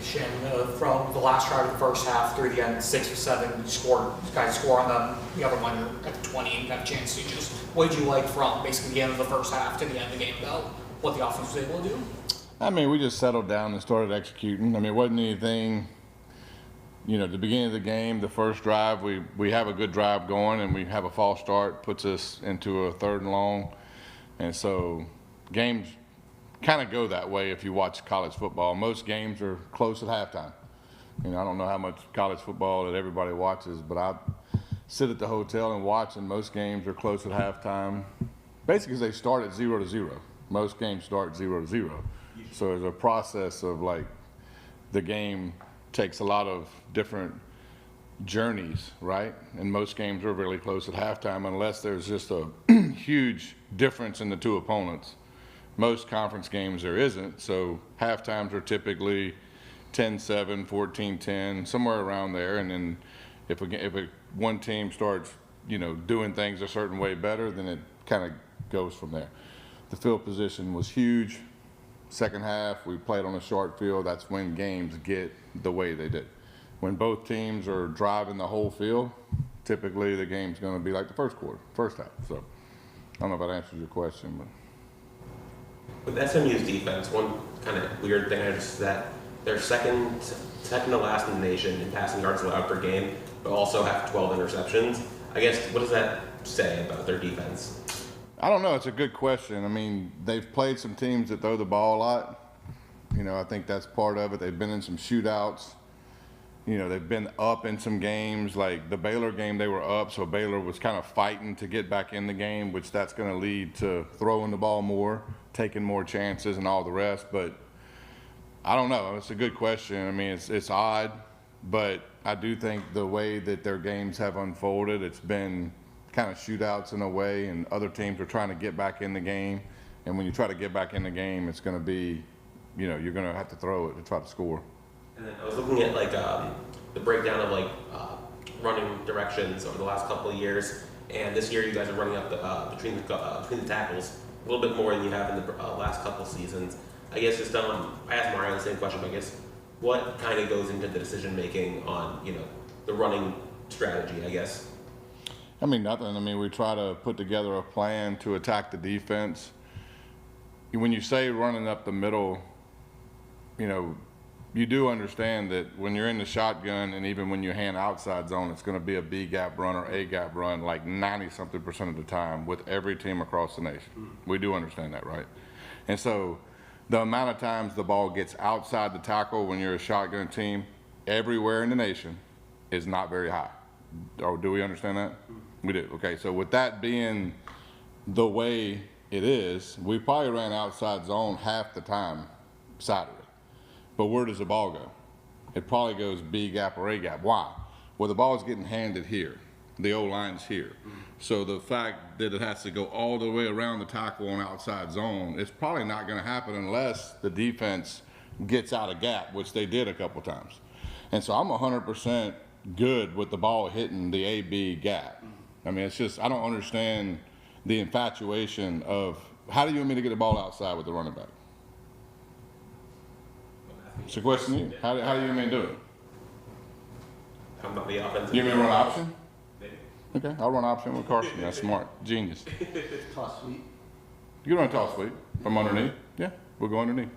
Shannon, from the last drive of the first half through the end, 6 or 7, you guys score on them. The other one, you're at the 20 and got a chance to just, what did you like from basically the end of the first half to the end of the game about what the offense was able to do? I mean, we just settled down and started executing. I mean, it wasn't anything, at the beginning of the game, the first drive, we have a good drive going and we have a false start, puts us into a 3rd and long. And so games kind of go that way if you watch college football. Most games are close at halftime. I don't know how much college football that everybody watches, but I sit at the hotel and watch, and most games are close at halftime. Basically, they start at 0-0. Most games start 0-0. So there's a process of the game takes a lot of different journeys, right? And most games are really close at halftime unless there's just a huge difference in the two opponents. Most conference games there isn't, so halftimes are typically 10-7, 14-10, somewhere around there. And then if one team starts, doing things a certain way better, then it kind of goes from there. The field position was huge. Second half, we played on a short field. That's when games get the way they did. When both teams are driving the whole field, typically the game's going to be like the first half. So I don't know if that answers your question, but. With SMU's defense, one kind of weird thing I noticed is that they're second to last in the nation in passing yards allowed per game, but also have 12 interceptions. I guess, what does that say about their defense? I don't know. It's a good question. I mean, they've played some teams that throw the ball a lot. I think that's part of it. They've been in some shootouts. They've been up in some games. Like the Baylor game, they were up, so Baylor was kind of fighting to get back in the game, which that's going to lead to throwing the ball more, taking more chances and all the rest. But I don't know. It's a good question. I mean, it's odd, but I do think the way that their games have unfolded, it's been kind of shootouts in a way, and other teams are trying to get back in the game. And when you try to get back in the game, it's going to be, you're going to have to throw it to try to score. And then I was looking at the breakdown of running directions over the last couple of years, and this year you guys are running up between the tackles a little bit more than you have in the last couple seasons. I guess just I asked Mario the same question, but I guess what kind of goes into the decision making on the running strategy, I guess? I mean, nothing. I mean, we try to put together a plan to attack the defense. When you say running up the middle, you do understand that when you're in the shotgun and even when you hand outside zone, it's going to be a B gap run or A gap run like 90-something% of the time with every team across the nation. We do understand that, right? And so the amount of times the ball gets outside the tackle when you're a shotgun team everywhere in the nation is not very high. Or do we understand that? We do. Okay, so with that being the way it is, we probably ran outside zone half the time Saturday. But where does the ball go? It probably goes B gap or A gap. Why? Well, the ball's getting handed here. The O-line's here. So the fact that it has to go all the way around the tackle on outside zone, it's probably not going to happen unless the defense gets out of gap, which they did a couple times. And so I'm 100% good with the ball hitting the A-B gap. I mean, it's just, I don't understand the infatuation of, how do you want me to get the ball outside with the running back? It's a question to you. How do you want me to do it? How about the offensive? You want me to run option? Maybe. Okay, I'll run option with Carson. That's smart. Genius. Toss sweep. You can run a toss sweep from underneath. Yeah, we'll go underneath.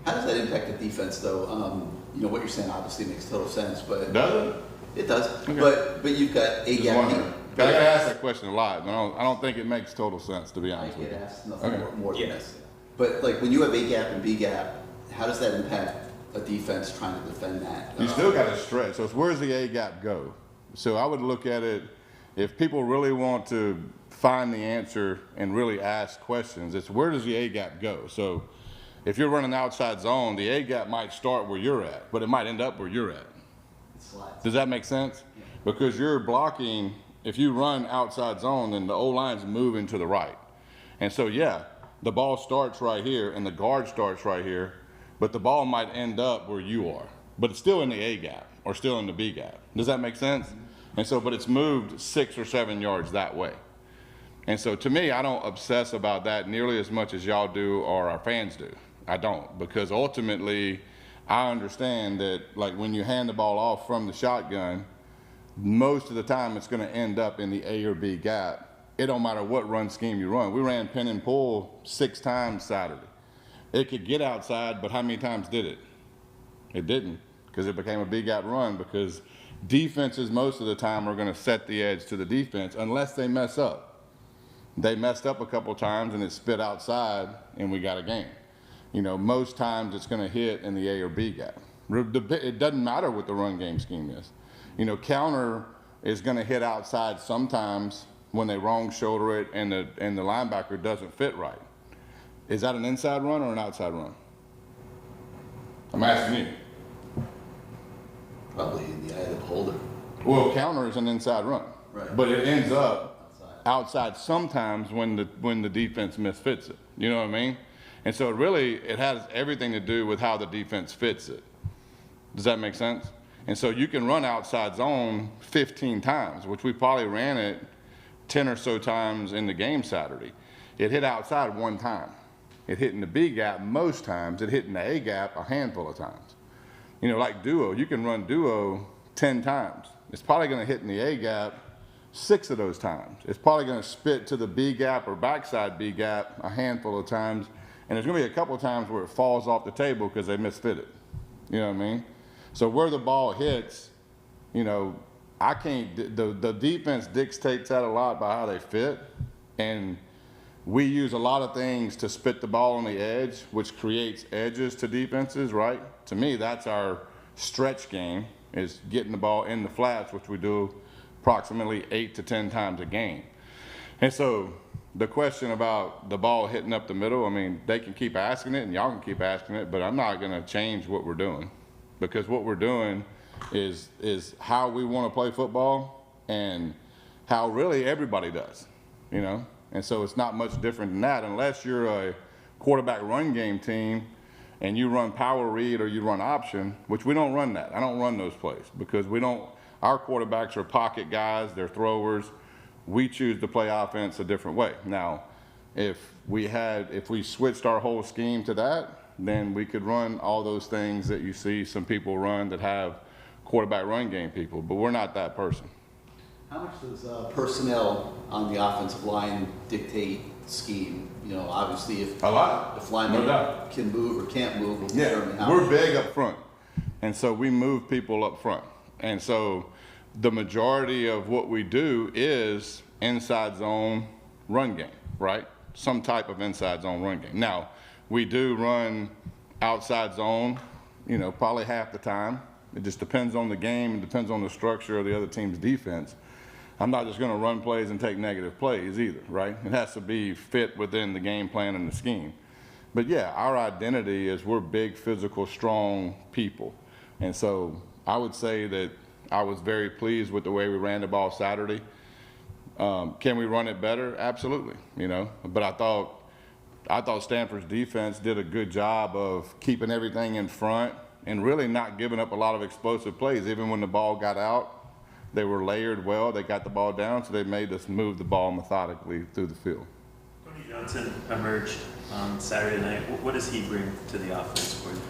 How does that impact the defense, though? What you're saying obviously makes total sense, but Does it? it does. Okay. But you've got A Just gap. wondering. I get asked that question a lot, and I don't think it makes total sense, to be I honest with get you. asked nothing Okay. more than Yeah. this. But when you have A gap and B gap, how does that impact a defense trying to defend that? You still got to stretch. So it's where's the A gap go? So I would look at it, if people really want to find the answer and really ask questions, it's where does the A gap go? So if you're running outside zone, the A gap might start where you're at, but it might end up where you're at. It slides. Does that make sense? Because you're blocking, if you run outside zone, then the O-line's moving to the right. And so, yeah, the ball starts right here and the guard starts right here, but the ball might end up where you are. But it's still in the A gap or still in the B gap. Does that make sense? And so, but it's moved 6 or 7 yards that way. And so to me, I don't obsess about that nearly as much as y'all do or our fans do. I don't, because ultimately I understand that, like, when you hand the ball off from the shotgun, most of the time it's going to end up in the A or B gap. It don't matter what run scheme you run. We ran pin and pull 6 times Saturday. It could get outside, but how many times did it? It didn't, because it became a B gap run, because defenses most of the time are going to set the edge to the defense unless they mess up. They messed up a couple times and it spit outside and we got a game. You know, most times it's going to hit in the A or B gap. It doesn't matter what the run game scheme is. You know, counter is going to hit outside sometimes when they wrong shoulder it and the linebacker doesn't fit right. Is that an inside run or an outside run? I'm asking you. Probably in the eye of the beholder. Well, counter is an inside run, Right. but it ends up outside sometimes when the defense misfits it. You know what I mean? And so it has everything to do with how the defense fits it. Does that make sense? And so you can run outside zone 15 times, which we probably ran it 10 or so times in the game Saturday. It hit outside 1 time. It hit in the B gap most times. It hit in the A gap a handful of times. You know, like duo, you can run duo 10 times. It's probably going to hit in the A gap 6 of those times. It's probably going to spit to the B gap or backside B gap a handful of times. And there's going to be a couple of times where it falls off the table because they misfit it. You know what I mean? So where the ball hits, you know, I can't, the defense dictates that a lot by how they fit. And we use a lot of things to spit the ball on the edge, which creates edges to defenses, right? To me, that's our stretch game, is getting the ball in the flats, which we do approximately 8 to 10 times a game. And so the question about the ball hitting up the middle, I mean, they can keep asking it and y'all can keep asking it, but I'm not going to change what we're doing, because what we're doing is how we want to play football and how really everybody does, you know? And so it's not much different than that, unless you're a quarterback run game team and you run power read or you run option, which we don't run that. I don't run those plays because our quarterbacks are pocket guys, they're throwers. We choose to play offense a different way. Now, if we switched our whole scheme to that, then we could run all those things that you see some people run that have quarterback run game people, but we're not that person. How much does personnel on the offensive line dictate scheme? You know, obviously if A lot. if linemen No doubt. can move or can't move, will determine how. We're big up front, and so we move people up front. And so the majority of what we do is inside zone run game, right? Some type of inside zone run game. Now, we do run outside zone, you know, probably half the time. It just depends on the game, it depends on the structure of the other team's defense. I'm not just going to run plays and take negative plays either, right? It has to be fit within the game plan and the scheme. But yeah, our identity is we're big, physical, strong people. And so I would say that I was very pleased with the way we ran the ball Saturday. Can we run it better? Absolutely, you know. But I thought Stanford's defense did a good job of keeping everything in front and really not giving up a lot of explosive plays. Even when the ball got out, they were layered well. They got the ball down, so they made us move the ball methodically through the field. Tony Johnson emerged on Saturday night. What does he bring to the offense for you?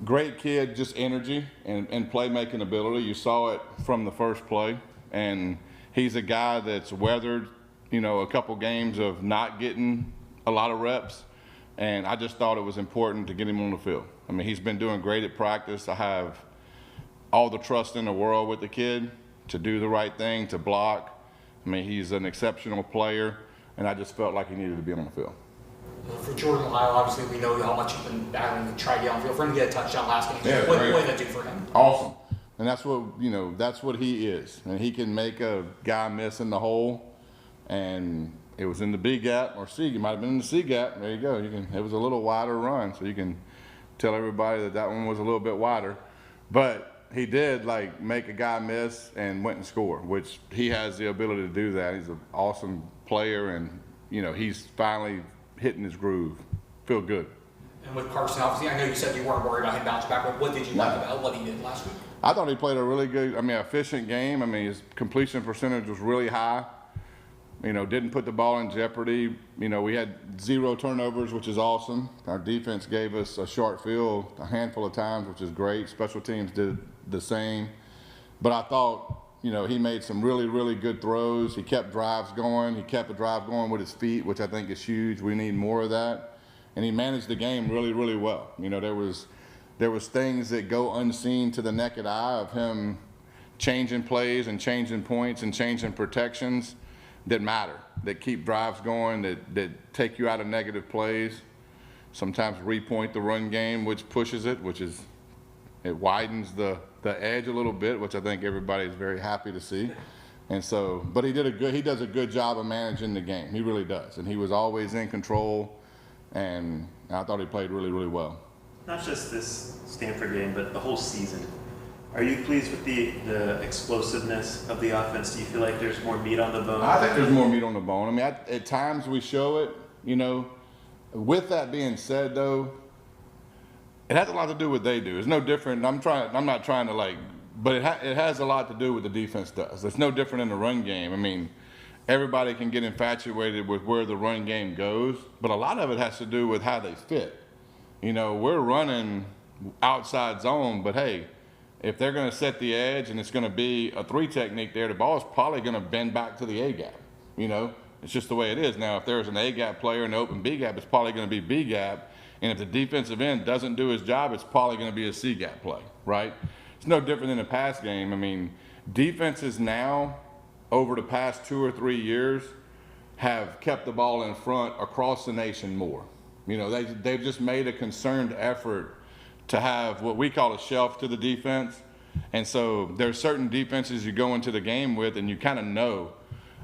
Great kid, just energy and playmaking ability. You saw it from the first play, and he's a guy that's weathered, you know, a couple games of not getting a lot of reps, and I just thought it was important to get him on the field. I mean, he's been doing great at practice. I have all the trust in the world with the kid to do the right thing, to block. I mean, he's an exceptional player, and I just felt like he needed to be on the field. For Jordan Lyle, obviously we know how much you've been battling to try to get on the field. For him to get a touchdown last game, Yeah, what great. did that do for him? Awesome. And that's what, you know, that's what he is. And he can make a guy miss in the hole, and it was in the B gap or C. It might have been in the C gap. There you go. It was a little wider run, so you can tell everybody that one was a little bit wider. But he did like make a guy miss and went and score, which he has the ability to do that. He's an awesome player, and you know, he's finally hitting his groove. Feel good. And with Carson, obviously, I know you said you weren't worried about him bouncing back, but what did you like about what he did last week? I thought he played a really good, efficient game. I mean, his completion percentage was really high. didn't put the ball in jeopardy. We had 0 turnovers, which is awesome. Our defense gave us a short field a handful of times, which is great. Special teams did the same. But I thought, he made some really, really good throws. He kept drives going. He kept a drive going with his feet, which I think is huge. We need more of that. And he managed the game really, really well. There was things that go unseen to the naked eye of him changing plays and changing points and changing protections that matter, that keep drives going, that take you out of negative plays. Sometimes repoint the run game, which pushes it, it widens the edge a little bit, which I think everybody is very happy to see. And so, but he does a good job of managing the game. He really does. And he was always in control, and I thought he played really, really well. Not just this Stanford game, but the whole season. Are you pleased with the explosiveness of the offense? Do you feel like there's more meat on the bone? I think there's more meat on the bone. I mean, at times we show it, With that being said, though, it has a lot to do with what they do. It's no different. I'm not trying to but it has a lot to do with what the defense does. It's no different in the run game. I mean, everybody can get infatuated with where the run game goes, but a lot of it has to do with how they fit. We're running outside zone, but hey, if they're going to set the edge and it's going to be a 3 technique there, the ball is probably going to bend back to the A gap. It's just the way it is. Now, if there's an A gap player in the open B gap, it's probably going to be B gap. And if the defensive end doesn't do his job, it's probably going to be a C gap play, right? It's no different than the pass game. I mean, defenses now, over the past 2 or 3 years, have kept the ball in front across the nation more. They've just made a concerted effort to have what we call a shelf to the defense. And so there's certain defenses you go into the game with and you kind of know.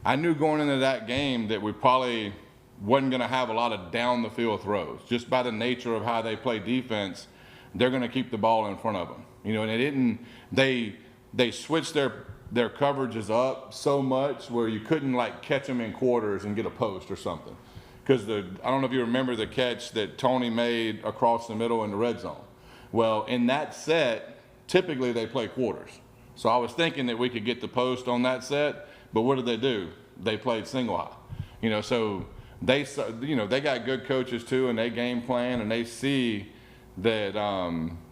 I knew going into that game that we probably wasn't going to have a lot of down the field throws. Just by the nature of how they play defense, they're going to keep the ball in front of them. And they switched their coverages up so much where you couldn't catch them in quarters and get a post or something. Because I don't know if you remember the catch that Tony made across the middle in the red zone. Well, in that set, typically they play quarters. So I was thinking that we could get the post on that set, but what did they do? They played single high. So they got good coaches too, and they game plan, and they see that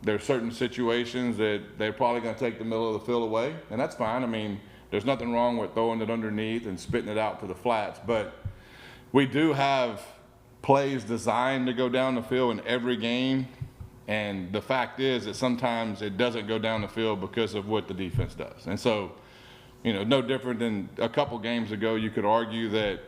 there's certain situations that they're probably going to take the middle of the field away, and that's fine. I mean, there's nothing wrong with throwing it underneath and spitting it out to the flats, but we do have plays designed to go down the field in every game. And the fact is that sometimes it doesn't go down the field because of what the defense does. And so, no different than a couple games ago, you could argue that,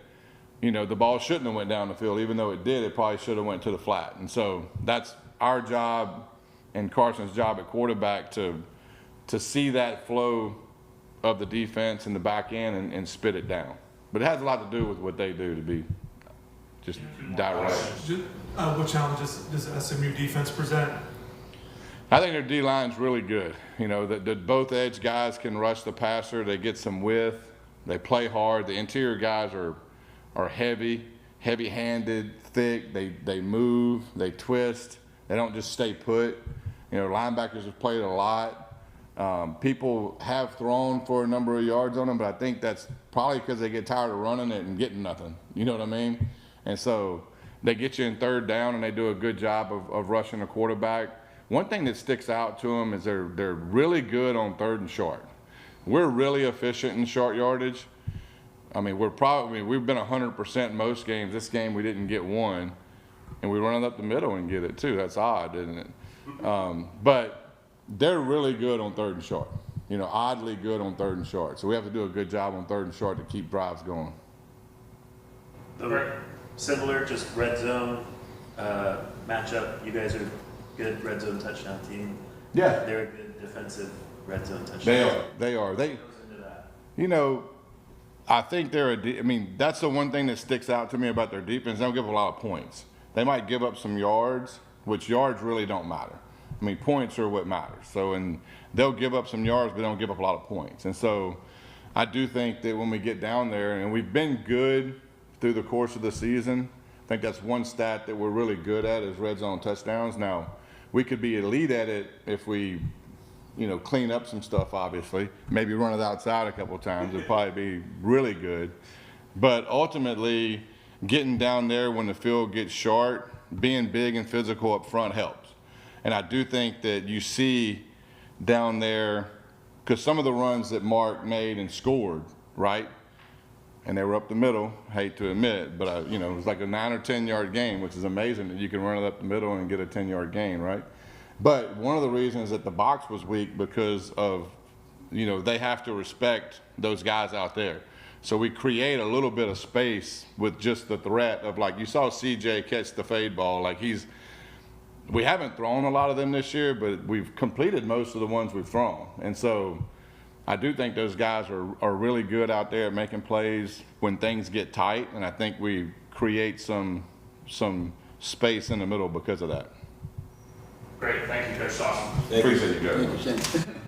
the ball shouldn't have went down the field. Even though it did, it probably should have went to the flat. And so that's our job and Carson's job at quarterback to see that flow of the defense in the back end and spit it down. But it has a lot to do with what they do to be just direct. What challenges does SMU defense present? I think their D-line's really good. That both edge guys can rush the passer. They get some width. They play hard. The interior guys are heavy-handed, thick. They move. They twist. They don't just stay put. Linebackers have played a lot. People have thrown for a number of yards on them, but I think that's probably because they get tired of running it and getting nothing. You know what I mean? And so they get you in third down, and they do a good job of rushing the quarterback. One thing that sticks out to them is they're really good on 3rd and short. We're really efficient in short yardage. I mean, we've been 100% most games. This game we didn't get one, and we run it up the middle and get it too. That's odd, isn't it? But they're really good on 3rd and short. Oddly good on 3rd and short. So we have to do a good job on 3rd and short to keep drives going. Similar, just red zone matchup. You guys are good red zone touchdown team. Yeah. They're a good defensive red zone touchdown. They are. Goes into that. I think that's the one thing that sticks out to me about their defense. They don't give a lot of points. They might give up some yards, which yards really don't matter. I mean, points are what matters. So, and they'll give up some yards, but they don't give up a lot of points. And so I do think that when we get down there, and we've been good through the course of the season, I think that's one stat that we're really good at is red zone touchdowns. Now, we could be elite at it if we, clean up some stuff, obviously. Maybe run it outside a couple of times. It'd probably be really good. But ultimately, getting down there when the field gets short, being big and physical up front helps. And I do think that you see down there, because some of the runs that Mark made and scored, right? And they were up the middle, hate to admit, but you know, it was like a 9 or 10 yard gain, which is amazing that you can run it up the middle and get a 10-yard gain, right? But one of the reasons that the box was weak because of, you know, they have to respect those guys out there. So we create a little bit of space with just the threat of, like, you saw CJ catch the fade ball. Like, we haven't thrown a lot of them this year, but we've completed most of the ones we've thrown. And so I do think those guys are really good out there at making plays when things get tight. And I think we create some space in the middle because of that. Great, thank you, Coach Dawson. Appreciate you, Joe. Thank you, Shannon.